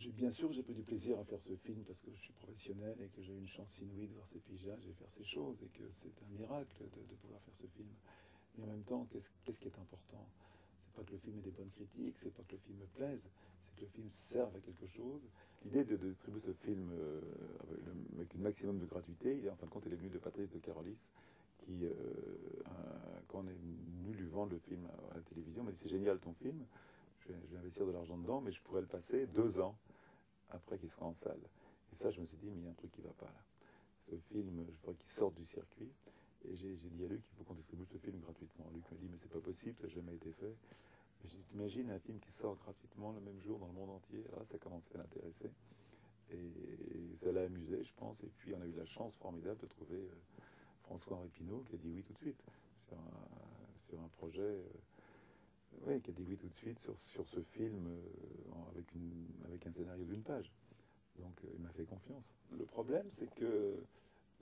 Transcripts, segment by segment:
Bien sûr, j'ai pris du plaisir à faire ce film parce que je suis professionnel et que j'ai eu une chance inouïe de voir ces paysages et faire ces choses et que c'est un miracle de pouvoir faire ce film. Mais en même temps, qu'est-ce qui est important? C'est pas que le film ait des bonnes critiques, c'est pas que le film me plaise, c'est que le film serve à quelque chose. L'idée de distribuer ce film avec un maximum de gratuité, en fin de compte, elle est venue de Patrice de Carolis, qui, quand on est venu lui vendre le film à la télévision, m'a dit c'est génial ton film, je vais investir de l'argent dedans, mais je pourrais le passer 2 ans après qu'il soit en salle. Et ça, je me suis dit, mais il y a un truc qui ne va pas là. Ce film, je voudrais qu'il sorte du circuit. Et j'ai dit à Luc qu'il faut qu'on distribue ce film gratuitement. Luc m'a dit, mais c'est pas possible, ça n'a jamais été fait. Mais j'ai dit, t'imagines un film qui sort gratuitement le même jour dans le monde entier? Alors là, ça a commencé à l'intéresser. Et ça l'a amusé, je pense. Et puis, on a eu la chance formidable de trouver François-Henri Pinault qui a dit oui tout de suite sur un projet. Oui, qui a dit oui tout de suite sur ce film avec un scénario d'une page. Donc il m'a fait confiance. Le problème, c'est que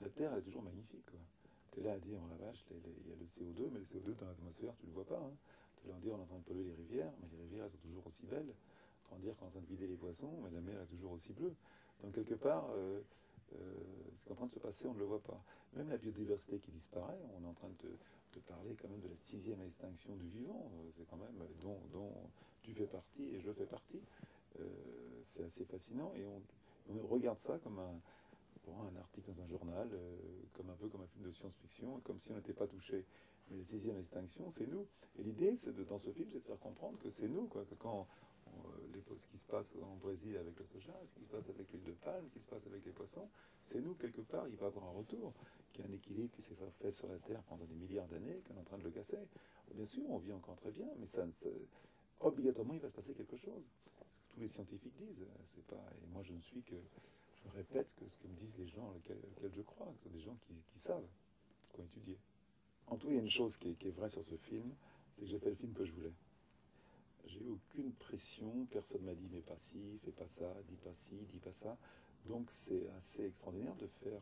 la Terre, elle est toujours magnifique. Tu es là à dire, oh la vache, il y a le CO2, mais le CO2 dans l'atmosphère, tu le vois pas. Hein. Tu es là à dire, on est en train de polluer les rivières, mais les rivières, elles sont toujours aussi belles. Tu es en train de dire qu'on est en train de vider les poissons, mais la mer est toujours aussi bleue. Donc quelque part, ce qui est en train de se passer, on ne le voit pas. Même la biodiversité qui disparaît, on est en train de te parler quand même de la 6e extinction du vivant. C'est quand même dont tu fais partie et je fais partie. C'est assez fascinant et on regarde ça comme un article dans un journal, comme un peu comme un film de science-fiction, comme si on n'était pas touché. Mais la 6e extinction, c'est nous. Et l'idée, dans ce film, c'est de faire comprendre que c'est nous, quoi, que quand ce qui se passe en Brésil avec le soja, ce qui se passe avec l'huile de palme, ce qui se passe avec les poissons, c'est nous, quelque part, il va y avoir un retour, qu'il y a un équilibre qui s'est fait sur la Terre pendant des milliards d'années, qu'on est en train de le casser. Bien sûr, on vit encore très bien, mais obligatoirement, il va se passer quelque chose. C'est ce que tous les scientifiques disent. C'est pas, et moi, je ne suis que je répète ce que me disent les gens auxquels je crois, que ce sont des gens qui savent, qui ont étudié. En tout, il y a une chose qui est vraie sur ce film, c'est que j'ai fait le film que je voulais. J'ai eu aucune pression, personne m'a dit mais pas ci, fais pas ça, dis pas ci, dis pas ça. Donc c'est assez extraordinaire de faire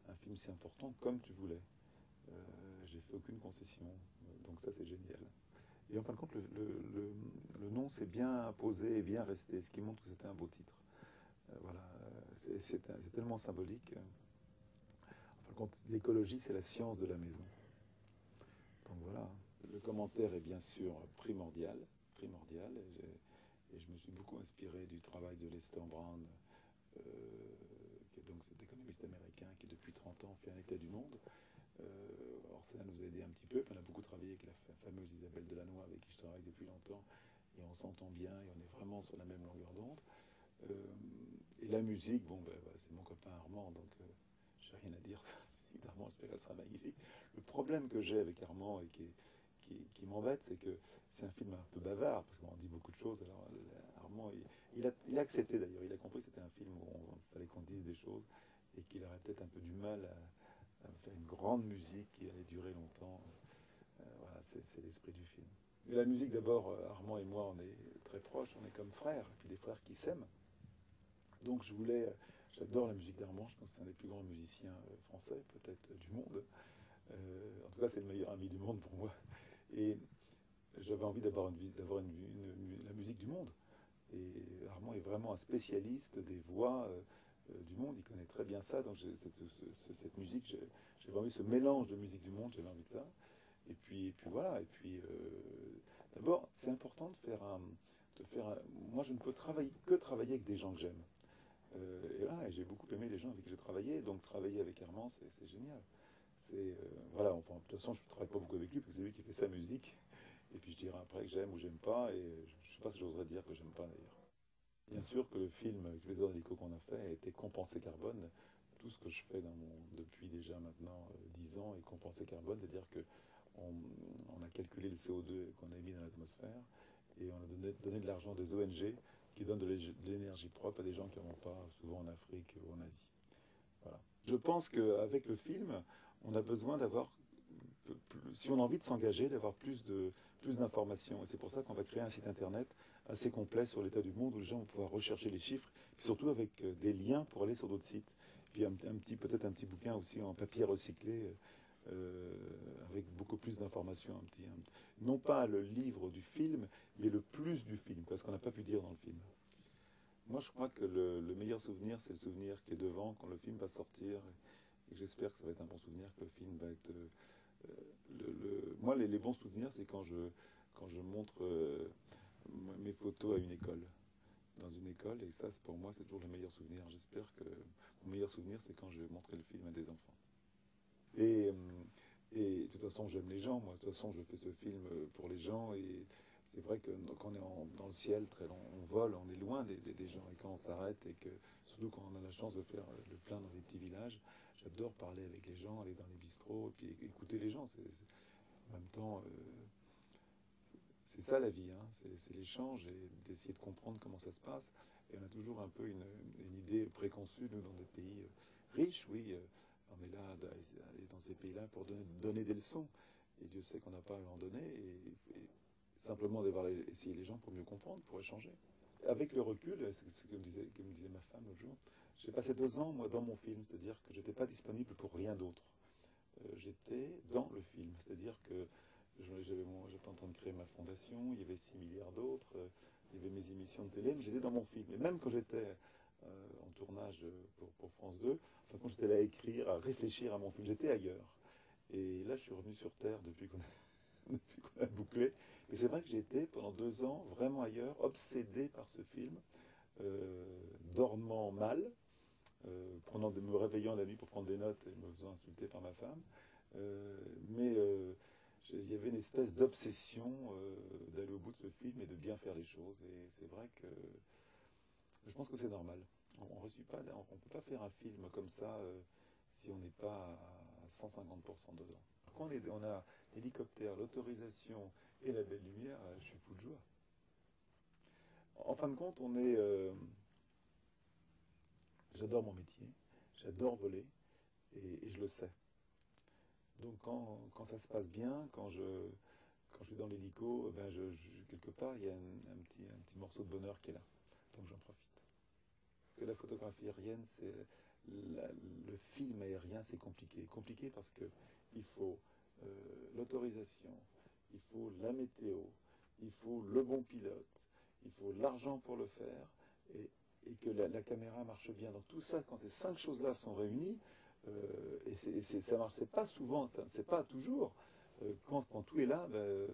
un film si important comme tu voulais. J'ai fait aucune concession, donc ça c'est génial. Et en fin de compte, le nom s'est bien posé et bien resté, ce qui montre que c'était un beau titre. Voilà, c'est tellement symbolique. En fin de compte, l'écologie, c'est la science de la maison. Donc voilà, le commentaire est bien sûr primordial, et je me suis beaucoup inspiré du travail de Lester Brown, euh, qui est donc cet économiste américain qui depuis 30 ans fait un état du monde. Alors ça nous a aidé un petit peu, puis on a beaucoup travaillé avec la fameuse Isabelle Delannoy, avec qui je travaille depuis longtemps, et on s'entend bien, et on est vraiment sur la même longueur d'onde. Euh, et la musique, bon, c'est mon copain Armand, donc j'ai rien à dire. La musique d'Armand, j'espère qu'elle sera magnifique. Le problème que j'ai avec Armand et qui m'embête, c'est que c'est un film un peu bavard, parce qu'on dit beaucoup de choses. Alors Armand, il a accepté d'ailleurs, il a compris que c'était un film où il fallait qu'on dise des choses et qu'il aurait peut-être un peu du mal à faire une grande musique qui allait durer longtemps. Voilà, c'est l'esprit du film. Et la musique, d'abord, Armand et moi, on est très proches, on est comme frères, et puis des frères qui s'aiment. Donc j'adore la musique d'Armand, je pense que c'est un des plus grands musiciens français, peut-être du monde. En tout cas, c'est le meilleur ami du monde pour moi. Et j'avais envie d'avoir la musique du monde. Et Armand est vraiment un spécialiste des voix du monde, il connaît très bien ça. Donc cette musique, j'avais envie, ce mélange de musique du monde, j'avais envie de ça. Et puis voilà. Et puis d'abord, c'est important moi, je ne peux que travailler avec des gens que j'aime. Et là, j'ai beaucoup aimé les gens avec qui j'ai travaillé, donc travailler avec Armand, c'est génial. Voilà, enfin, de toute façon, je ne travaille pas beaucoup avec lui parce que c'est lui qui fait sa musique. Et puis je dirai après que j'aime ou j'aime pas, et je ne sais pas si j'oserais dire que j'aime pas d'ailleurs. Bien sûr que le film, avec tous les heures d'hélico qu'on a fait, a été compensé carbone. Tout ce que je fais depuis déjà maintenant 10 ans est compensé carbone, c'est-à-dire que on a calculé le CO2 qu'on a mis dans l'atmosphère et on a donné de l'argent à des ONG qui donnent de l'énergie propre à des gens qui n'en ont pas, souvent en Afrique ou en Asie. Voilà. Je pense qu'avec le film, on a besoin d'avoir, si on a envie de s'engager, d'avoir plus d'informations. Et c'est pour ça qu'on va créer un site internet assez complet sur l'état du monde où les gens vont pouvoir rechercher les chiffres, puis surtout avec des liens pour aller sur d'autres sites. Puis peut-être un petit bouquin aussi en papier recyclé avec beaucoup plus d'informations. Non pas le livre du film, mais le plus du film, parce qu'on n'a pas pu dire dans le film. Moi, je crois que le meilleur souvenir, c'est le souvenir qui est devant quand le film va sortir. Et j'espère que ça va être un bon souvenir, que le film va être... Moi, les bons souvenirs, c'est quand je montre mes photos à une école, dans une école. Et ça, pour moi, c'est toujours le meilleur souvenir. J'espère que mon meilleur souvenir, c'est quand je vais montrer le film à des enfants. Et, et de toute façon, j'aime les gens. Moi, de toute façon, je fais ce film pour les gens. Et c'est vrai que quand on est dans le ciel, très long, on vole, on est loin des gens. Et quand on s'arrête, et que surtout quand on a la chance de faire le plein dans des petits villages, j'adore parler avec les gens, aller dans les bistrots, et puis écouter les gens. En même temps, c'est ça la vie, hein. C'est l'échange et d'essayer de comprendre comment ça se passe. Et on a toujours un peu une idée préconçue, nous, dans des pays riches, oui. On est là, d'aller dans ces pays-là pour donner des leçons. Et Dieu sait qu'on n'a pas à en donner. Et simplement d'avoir essayer les gens pour mieux comprendre, pour échanger. Avec le recul, c'est ce que me disait ma femme l'autre jour, j'ai passé 2 ans, moi, dans mon film, c'est-à-dire que j'étais pas disponible pour rien d'autre. J'étais dans le film, c'est-à-dire que j'étais en train de créer ma fondation, il y avait 6 milliards d'autres, il y avait mes émissions de télé, mais j'étais dans mon film. Et même quand j'étais en tournage pour France 2, enfin quand j'étais là à écrire, à réfléchir à mon film, j'étais ailleurs. Et là, je suis revenu sur Terre depuis qu'on depuis qu'on a bouclé. Et c'est vrai que j'ai été pendant 2 ans vraiment ailleurs, obsédé par ce film, dormant mal, me réveillant la nuit pour prendre des notes et me faisant insulter par ma femme. Mais il y avait une espèce d'obsession d'aller au bout de ce film et de bien faire les choses. Et c'est vrai que je pense que c'est normal. On ne peut pas faire un film comme ça si on n'est pas à 150% dedans. Quand on a l'hélicoptère, l'autorisation et la belle lumière, je suis fou de joie. En fin de compte, j'adore mon métier, j'adore voler et je le sais. Donc quand ça se passe bien, quand je suis dans l'hélico, ben quelque part, il y a un petit morceau de bonheur qui est là. Donc j'en profite. Que la photographie aérienne, le film aérien, c'est compliqué. Compliqué parce que il faut l'autorisation, il faut la météo, il faut le bon pilote, il faut l'argent pour le faire et que la caméra marche bien. Donc tout ça, quand ces 5 choses-là sont réunies, ça marche, c'est pas souvent, c'est pas toujours. Quand tout est là, ben,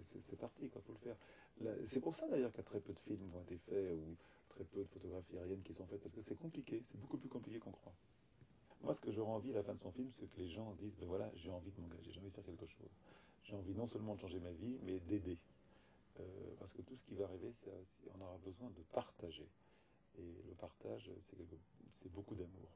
c'est parti, il faut le faire. C'est pour ça d'ailleurs qu'il y a très peu de films qui ont été faits ou très peu de photographies aériennes qui sont faites parce que c'est compliqué, c'est beaucoup plus compliqué qu'on croit. Moi, ce que j'aurais envie à la fin de son film, c'est que les gens disent ben voilà, j'ai envie de m'engager, j'ai envie de faire quelque chose. J'ai envie non seulement de changer ma vie, mais d'aider. Parce que tout ce qui va arriver, on aura besoin de partager. Et le partage, c'est beaucoup d'amour.